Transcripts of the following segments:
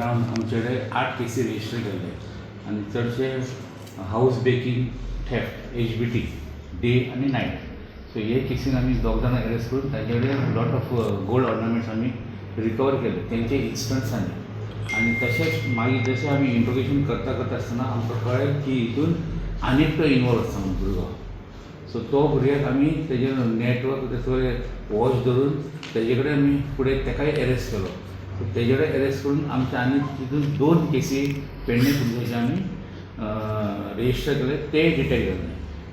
Around आमचे कडेन 8 केसी register केल्ले आनी चडशे house breaking theft HBT day आनी नायट. सो हे केसीन आमी दोग जाणां अरेस्ट करून तांचे कडेन लॉट ऑफ गोल्ड ऑर्नामेंट्स आमी रिकवर केले तेंचे इन्स्टंट्सांनी. आनी तशेंच मागीर जशें आमी इंट्रोगेशन करता आसतना आमकां कळ्ळें की हितून आनी एकटो इनवॉल्व आसा म्हणून भुरगो. सो तो भुरग्याक आमी तेजे नेटवर्क तेचो वॉच धरून तेजे कडेन आमी फुडें तेकाय अरेस्ट केलो. सो तेजे कडेन अरेस्ट करून आमचे आनी तितून 2 केसी पेडणे पुलिसाचे आमी रजिस्टर केले, ते डिटेक्ट केले.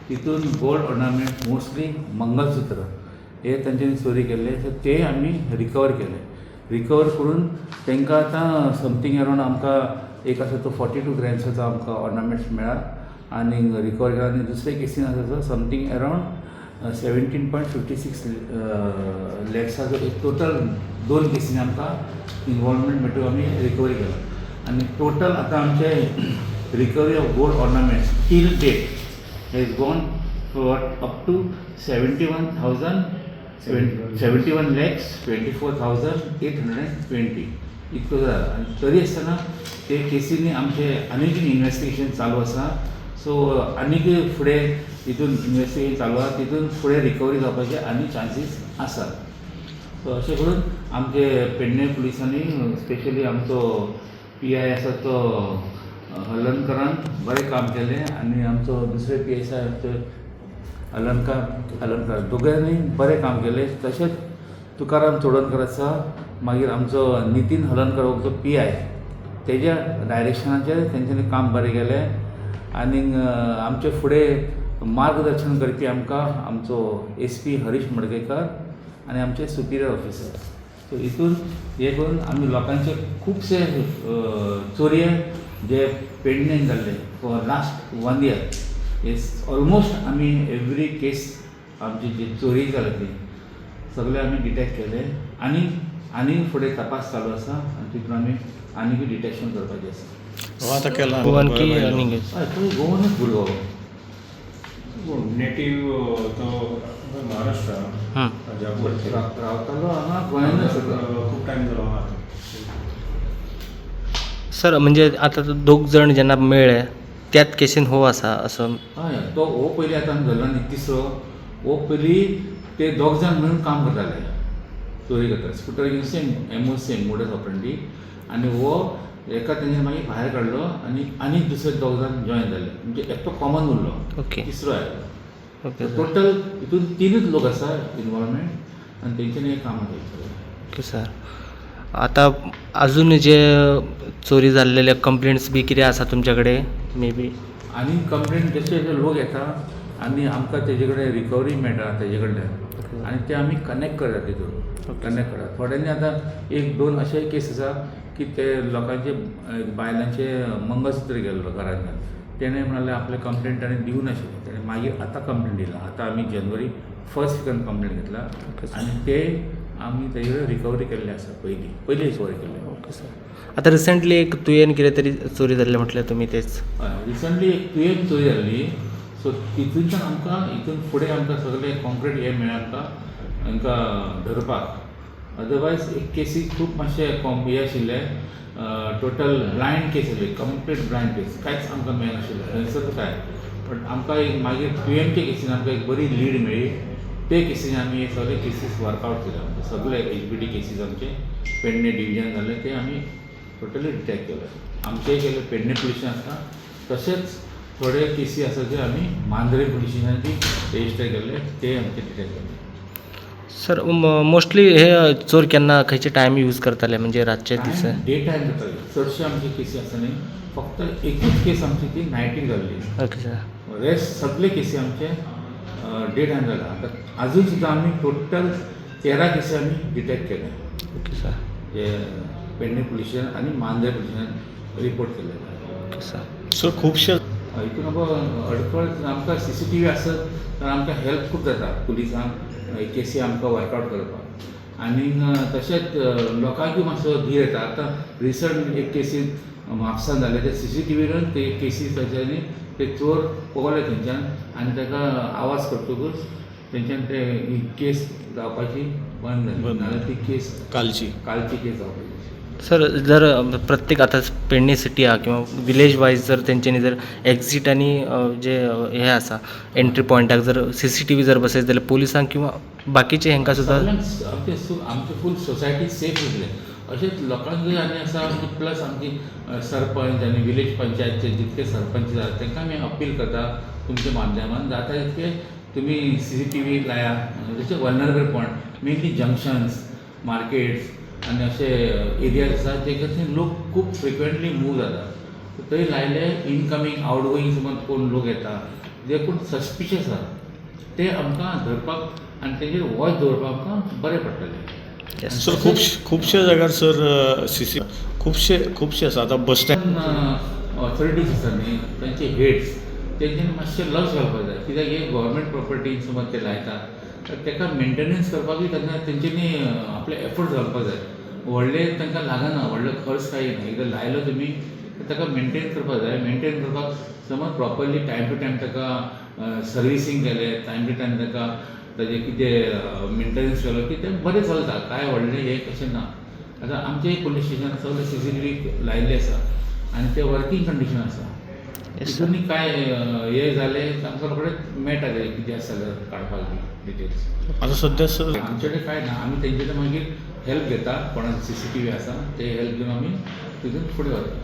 तितून गोल्ड ऑर्नामेंट मोस्टली मंगलसूत्र हे तांच्यांनी चोरी केल्ले. सो ते आमी रिकवर केले. रिकवर करून तांकां आतां समथींग अरावंड आमकां एक आसा तो 42 ग्रॅम्साचो आमकां ऑर्नामेंट्स मेळ्ळा आनी रिकवर केला. आनी दुसरे केसीन आसा तो समथींग अरावंड 17.56 लॅक्साचो एक टोटल 2 केसींनी आमकां इनवॉल्वमेंट मेळटून आमी रिकवरी केला. आनी टोटल आतां आमचे recovery of gold ornaments till date has gone for up to 71 lakhs 24,820 इतको जाला. आनी तरी आसतना ते केसींनी आमचे आनीक इन्वेस्टिगेशन चालू आसा. सो आनीक फुडें हितून इन्वेस्टिगेशन चालू आसा, तितून फुडें रिकवरी जावपाचे आनी चान्सीस आसा. सो अशें करून आमचे पेडणे पुलिसांनी स्पेशली आमचो PI आसा तो हलनकरान बरें काम केलें आनी आमचो दुसरे PSI आमचे हलनकर दोगांयनी बरें काम केलें. तशेंच तुकाराम चोडणकर आसा, मागीर आमचो नितीन हलनकर हो जो PI तेज्या डायरेक्शनाचेर तेंच्यांनी काम बरें केलें. आनी आमचे फुडें मार्गदर्शन करपी आमकां आमचो SP हरीश मडकयकर आनी आमचे सुपिरियर ऑफिसर. सो हितून हे करून आमी लोकांचे खुबशे चोरये जे पेडणेन जाल्ले for last 1 year is almost आमी एवरी केस आमची जी चोरी जाल्या ती सगळे आमी डिटेक्ट केले. आनी फुडें तपास चालू आसा आनी तितून आमी आनीकूय डिटेक्शन करपाचें आसा. आतां केला हय तो गोवनूच भुरगो नेटिव्ह तो महाराष्ट्रा रावतालो हांगा गोंयानूच खूप टायम जालो आहा. सर म्हणजे आता दोग जाण जेन्ना मेळ्ळे त्याच केसीन हो आसा असं. हय तो हो पयलीं आतां धरलो न्ही तिसरो. हो पयलीं ते दोग जाण मेळून काम करताले, चोरी करताले. स्कुटर घेवन सेम मोडस ऑपरेंडी. आनी हो एका तेंच्यानी मागीर भायर काडलो आनी दुसरे दोग जाण जॉयन जाले. म्हणजे एकटो कॉमन उरलो, तिसरो आयलो. टोटल हितून 3च लोक आसा इनवॉल्वमेंट आनी तेंच्यांनी हें काम केलें. Okay sir. आता अजून जे चोरी जाल्लेले कंप्लेंट्स बी कितें आसा तुमचे कडेन मे बी? आनी कंप्लेंट जशे लोक येता आनी आमकां तेजे कडेन रिकवरी मेळटा तेजे कडल्यान आनी ते आमी कनेक्ट करतात तितून कनेक्ट करतात. थोड्यांनी आतां 1-2 अशेय केस आसा की ते लोकांचे बायलांचे मंगळसूत्र गेल्लो घरांतल्यान. तेणें म्हणलें आपले कंप्लेंट ताणें दिवं नाशिल्लें. तेणें मागीर आतां कंप्लेंट दिला. आतां आमी January 1st कंप्लेंट घेतला आनी ते आमी तेजे रिकवरी केल्ले आसा. पयलीं रिकवरी केल्ले. Okay sir. आता रिसेंटली एक तुयेन कितें तरी चोरी जाल्ले म्हटल्यार तुमी तेच? रिसंटली एक तुयेन चोरी जाल्ली. सो तितूनच्यान आमकां हितून फुडें आमकां सगळें कॉन्क्रीट हें मेळ्ळें आमकां हांकां धरपाक. अदरवायज एक केसी खूब मातशें हें आशिल्लें. टोटल ब्लायंड केस आसली, कंप्लीट ब्लायंड केस. कांयच आमकां मेळनाशिल्लें थंयसर काय. बट आमकां एक मागीर तुयेनच्या केसीन आमकां एक बरी लीड मेळ्ळी. ते केसीन आमी हे सगळे केसीस वर्कआवट केले. आमचे सगळे HBT केसीस आमचे पेडणे डिविजन जाल्ले ते आमी टोटली डिटेक्ट केले. आमचेय केले पेडणे पुलिसान आसा. तशेंच थोडे केसी आसा जे आमी मांद्रे पुलिसांनी रजिस्टर केल्ले ते आमचे डिटेक्ट केले. सर मोस्टली हे चोर केन्ना खंयचे टायम यूज करताले म्हणजे रातचे दीस? डे टायम जाताले. चडशे आमचे केसी आसा न्ही फक्त एकूच केस आमची ती नायटीक जाल्ली. Okay sir. रेस्ट सगळे केसी आमचे डे टायम जाला. आतां आजून सुद्दां आमी टोटल 13 केसी आमी डिटेक्ट केले. Okay sir. जे पेडणे पुलिसान आनी मांद्रे रिपोर्ट केले. Okay sir. सो खुबशे हितून अडखळ आमकां CCTV आसत तर आमकां हेल्प खूब जाता पुलिसांक केसी आमकां वर्कआवट करपाक. आनी तशेंच लोकांकूय मातसो धीर येता. आतां रिसंट एक केसीन म्हापसान जाले ते CCTVन ते केसीस ताच्यांनी ते चोर पळोवले थंयच्यान आनी ताका आवाज करतकूच तेंच्यान ते केस जावपाची बंद जाली. नाजाल्यार ती केस कालची केस जावपाची. सर जर प्रत्येक आता पेडणे सिटी हा किंवा विलेज वाईज जर तेंच्यांनी जर एक्झिट आणि जे हे आसा एंट्री पॉयंटाक जर CCTV जर बसयत जाल्यार पुलिसांक किंवा बाकीचे हेंकां सुद्दां आमचे फूल सोसायटी सेफ उरले अशेंच लोकांक जर आनी आसा प्लस आमची सरपंच आनी विलेज पंचायतचे जितके सरपंच जाता तांकां आमी अपील करता तुमच्या माध्यमान जाता तितके तुमी CCTV लायात जशे vulnerable point mainly junctions markets आनी अशे एरियाज आसा जे कडच्यान लोक खूब फ्रिक्वेंटली मूव जाता थंय लायले इनकमींग आवटगोईंग समज कोण लोक येता जे कोण सस्पिशियस आसा ते आमकां धरपाक आनी तेजेर वॉच दवरपाक आमकां बरें पडटलें. सर खुबशे जाग्यार सर CC खुबशे आसा आतां बस स्टँड ऑथॉरिटीज आसा न्ही तांचे हेड्स तेंच्यांनी मातशें लक्ष घालपाक जाय कित्याक हे गव्हर्मेंट प्रॉपर्टी समज ते लायता तर ताका मेंटेनन्स करपाकूय तेंच्यांनी आपले एफर्ट्स घालपाक जाय व्हडले तांकां लागना व्हडलो खर्च कांय ना एकदां लायलो तुमी ताका मेंटेन करपाक जाय मेंटेन करपाक समज प्रॉपरली टायम टू टायम ताका सर्विसींग केलें टायम टू टायम ताका ताजें कितें मेंटेनन्स केलो की तें बरें चलता कांय व्हडलें हें कशें ना. आतां आमचें पुलीस स्टेशनाक सगळे CCTV लायिल्ले आसा आनी ते वर्कींग कंडिशन आसा तितूनी कांय हें जालें आमकां रोखडेंच मेळटा तें कितें आसा जाल्यार काडपाक डिटेल्स. आतां सद्या सर आमचे कडेन कांय ना आमी तेंचे कडेन मागीर हेल्प घेता कोणाक CCTV आसा ते हेल्प घेवन आमी तितून फुडें वता.